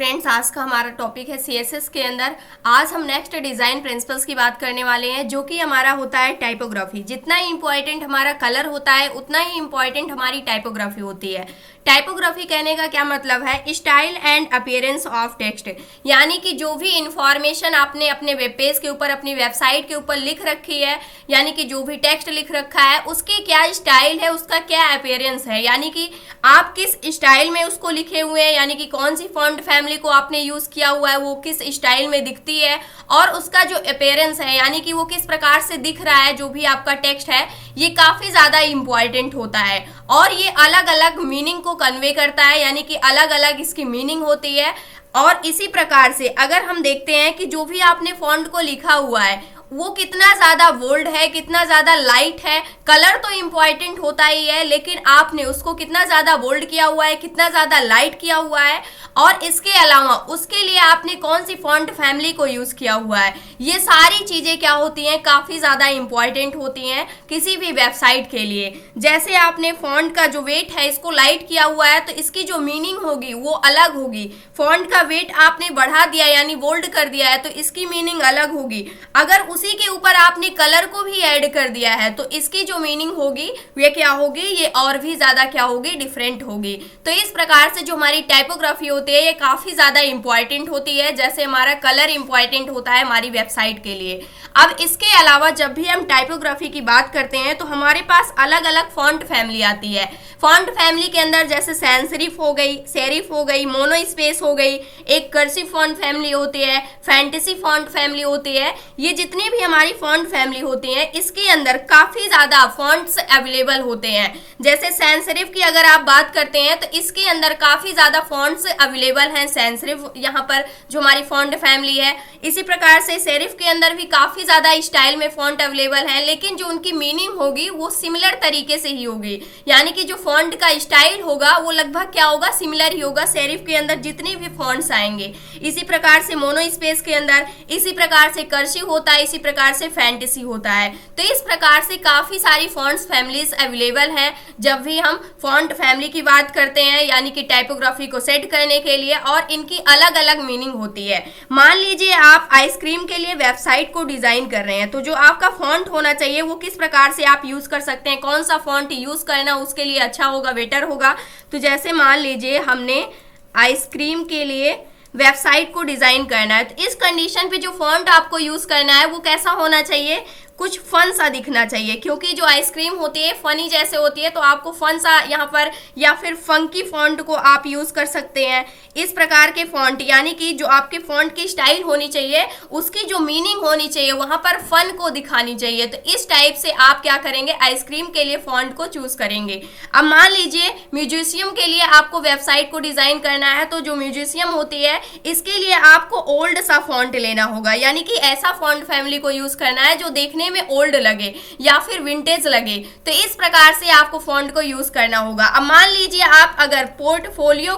Friends, आज का हमारा टॉपिक है सीएसएस के अंदर। आज हम नेक्स्ट डिज़ाइन प्रिंसिपल्स की बात करने वाले हैं, जो कि हमारा होता है टाइपोग्राफी। जितना ही इंपॉर्टेंट हमारा कलर होता है उतना ही इंपॉर्टेंट हमारी टाइपोग्राफी होती है। टाइपोग्राफी कहने का क्या मतलब है? Style and appearance of text, यानी कि जो भी इंफॉर्मेशन आपने अपने वेब पेज के ऊपर, अपनी वेबसाइट के ऊपर लिख रखी है, यानी कि जो भी टेक्स्ट लिख रखा है उसकी क्या स्टाइल है, उसका क्या अपीयरेंस है, यानी कि आप किस स्टाइल में उसको लिखे हुए हैं, यानी कि कौन सी फॉन्ट फैमिली को आपने यूज किया हुआ है, वो किस स्टाइल में दिखती है, और उसका जो अपीयरेंस है यानी कि वो किस प्रकार से दिख रहा है, जो भी आपका टेक्स्ट है, ये काफी ज्यादा इंपॉर्टेंट होता है। और ये अलग अलग मीनिंग को कन्वे करता है, यानी कि अलग अलग इसकी मीनिंग होती है। और इसी प्रकार से अगर हम देखते हैं कि जो भी आपने फॉन्ट को लिखा हुआ है वो कितना ज्यादा बोल्ड है, कितना ज्यादा लाइट है, कलर तो इम्पॉर्टेंट होता ही है, लेकिन आपने उसको कितना ज्यादा बोल्ड किया हुआ है, कितना ज्यादा लाइट किया हुआ है, और इसके अलावा उसके लिए आपने कौन सी फॉन्ट फैमिली को यूज किया हुआ है, ये सारी चीजें क्या होती हैं, काफी ज्यादा इंपॉर्टेंट होती हैं किसी भी वेबसाइट के लिए। जैसे आपने फॉन्ट का जो वेट है इसको लाइट किया हुआ है तो इसकी जो मीनिंग होगी वो अलग होगी। फॉन्ट का वेट आपने बढ़ा दिया यानी बोल्ड कर दिया है तो इसकी मीनिंग अलग होगी। अगर उसी के ऊपर आपने कलर को भी ऐड कर दिया है तो इसकी जो मीनिंग होगी ये क्या होगी, ये और भी ज्यादा क्या होगी, डिफरेंट होगी। तो इस प्रकार से जो हमारी टाइपोग्राफी होती है ये काफी ज्यादा इंपॉर्टेंट होती है, जैसे हमारा कलर इंपॉर्टेंट होता है हमारी वेबसाइट के लिए। अब इसके अलावा जब भी हम टाइपोग्राफी की बात करते हैं तो हमारे पास अलग अलग फॉन्ट फैमिली आती है। फॉन्ट फैमिली के अंदर जैसे सैंस सेरिफ हो गई, सेरिफ हो गई, मोनो स्पेस हो गई, एक कर्सिव फॉन्ट फैमिली होती है, फैंटेसी फॉन्ट फैमिली होती है। ये जितनी भी हमारी फॉन्ट फैमिली होती है इसके अंदर काफी ज्यादा फॉन्ट्स अवेलेबल होते हैं। जैसे सैंस सेरिफ की अगर आप बात करते हैं तो इसके अंदर काफी ज्यादा फॉन्ट्स अवेलेबल हैं। सैंस सेरिफ यहाँ पर जो हमारी फॉन्ट फैमिली है, इसी प्रकार से सेरिफ के अंदर भी काफी ज्यादा स्टाइल में फॉन्ट अवेलेबल है, लेकिन जो उनकी मीनिंग होगी वो सिमिलर तरीके से ही होगी, यानी कि जो फॉन्ट का स्टाइल होगा वो लगभग क्या होगा, सिमिलर ही होगा सेरिफ के अंदर जितने भी फॉन्ट्स आएंगे। इसी प्रकार से मोनो स्पेस के अंदर, इसी प्रकार से कर्सिव होता है, इसी प्रकार से फैंटेसी होता है। तो इस प्रकार से काफी सारी फॉन्ट्स फैमिलीज अवेलेबल हैं जब भी हम फॉन्ट फैमिली की बात करते हैं, यानी कि टाइपोग्राफी को सेट करने के लिए, और इनकी अलग अलग मीनिंग होती है। मान लीजिए आप आइसक्रीम के लिए वेबसाइट को डिजाइन कर रहे हैं तो जो आपका फॉन्ट होना चाहिए वो किस प्रकार से आप यूज कर सकते हैं, कौन सा फॉन्ट यूज करना उसके लिए अच्छा होगा, बेटर होगा। तो जैसे मान लीजिए हमने आइसक्रीम के लिए वेबसाइट को डिजाइन करना है तो इस कंडीशन पे जो फॉन्ट आपको यूज करना है वो कैसा होना चाहिए, कुछ फन सा दिखना चाहिए, क्योंकि जो आइसक्रीम होती है फनी जैसे होती है तो आपको फन सा यहाँ पर, या फिर फंकी फॉन्ट को आप यूज कर सकते हैं। इस प्रकार के फॉन्ट, यानी कि जो आपके फॉन्ट की स्टाइल होनी चाहिए उसकी जो मीनिंग होनी चाहिए वहां पर फन को दिखानी चाहिए। तो इस टाइप से आप क्या करेंगे, आइसक्रीम के लिए फॉन्ट को चूज करेंगे। अब मान लीजिए म्यूजिशियम के लिए आपको वेबसाइट को डिजाइन करना है तो जो म्यूजिशियम होती है इसके लिए आपको ओल्ड सा फॉन्ट लेना होगा, यानी कि ऐसा फॉन्ट फैमिली को यूज करना है जो देखने में ओल्ड लगे या फिर विंटेज लगे। तो इस प्रकार से आपको फॉन्ट को यूज करना होगा। अब मान लीजिए आप अगर पोर्टफोलियो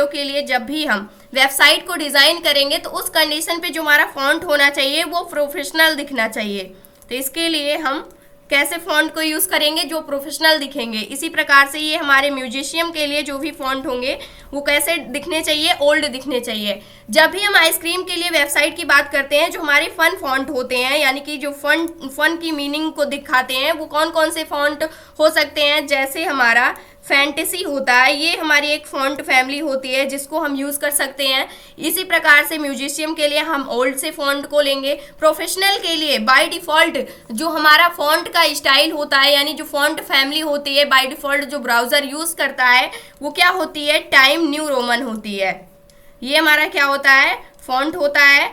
के लिए जब भी हम वेबसाइट को डिजाइन करेंगे तो उस कंडीशन पे जो हमारा फॉन्ट होना चाहिए वो प्रोफेशनल दिखना चाहिए। तो इसके लिए हम कैसे फॉन्ट को यूज करेंगे, जो प्रोफेशनल दिखेंगे। इसी प्रकार से ये हमारे म्यूजिशियम के लिए जो भी फॉन्ट होंगे वो कैसे दिखने चाहिए, ओल्ड दिखने चाहिए। जब भी हम आइसक्रीम के लिए वेबसाइट की बात करते हैं, जो हमारे फन फॉन्ट होते हैं, यानी कि जो फन की मीनिंग को दिखाते हैं, वो कौन कौन से फॉन्ट हो सकते हैं। जैसे हमारा फैंटेसी होता है, ये हमारी एक फॉन्ट फैमिली होती है जिसको हम यूज कर सकते हैं। इसी प्रकार से म्यूजिशियम के लिए हम ओल्ड से फॉन्ट को लेंगे। प्रोफेशनल के लिए बाय डिफॉल्ट जो हमारा फॉन्ट का स्टाइल होता है, यानी जो फॉन्ट फैमिली होती है बाय डिफॉल्ट जो ब्राउजर यूज करता है वो क्या होती है, टाइम न्यू रोमन होती है। ये हमारा क्या होता है, फॉन्ट होता है,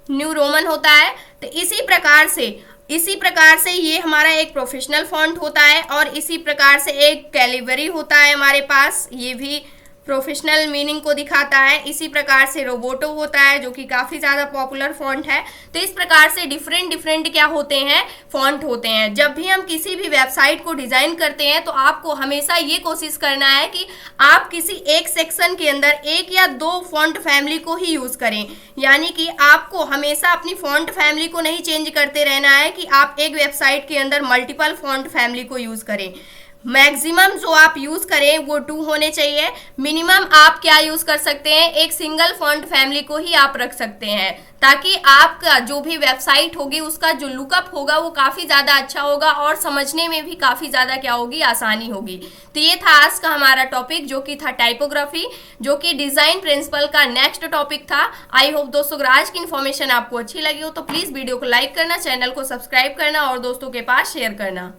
न्यू रोमन होता है। तो इसी प्रकार से ये हमारा एक प्रोफेशनल फॉन्ट होता है, और इसी प्रकार से एक कैलिबरी होता है हमारे पास, ये भी प्रोफेशनल मीनिंग को दिखाता है। इसी प्रकार से रोबोटो होता है जो कि काफ़ी ज़्यादा पॉपुलर फॉन्ट है। तो इस प्रकार से डिफरेंट क्या होते हैं, फॉन्ट होते हैं। जब भी हम किसी भी वेबसाइट को डिज़ाइन करते हैं तो आपको हमेशा ये कोशिश करना है कि आप किसी एक सेक्शन के अंदर एक या दो फॉन्ट फैमिली को ही यूज़ करें, यानी कि आपको हमेशा अपनी फॉन्ट फैमिली को नहीं चेंज करते रहना है कि आप एक वेबसाइट के अंदर मल्टीपल फॉन्ट फैमिली को यूज़ करें। मैक्सिमम जो आप यूज करें वो 2 होने चाहिए। मिनिमम आप क्या यूज कर सकते हैं, एक सिंगल फॉन्ट फैमिली को ही आप रख सकते हैं, ताकि आपका जो भी वेबसाइट होगी उसका जो लुकअप होगा वो काफी ज्यादा अच्छा होगा और समझने में भी काफी ज्यादा क्या होगी, आसानी होगी। तो ये था आज का हमारा टॉपिक जो कि था टाइपोग्राफी, जो कि डिजाइन प्रिंसिपल का नेक्स्ट टॉपिक था। आई होप दोस्तों अगर आज की इन्फॉर्मेशन आपको अच्छी लगी हो तो प्लीज वीडियो को लाइक करना, चैनल को सब्सक्राइब करना और दोस्तों के पास शेयर करना।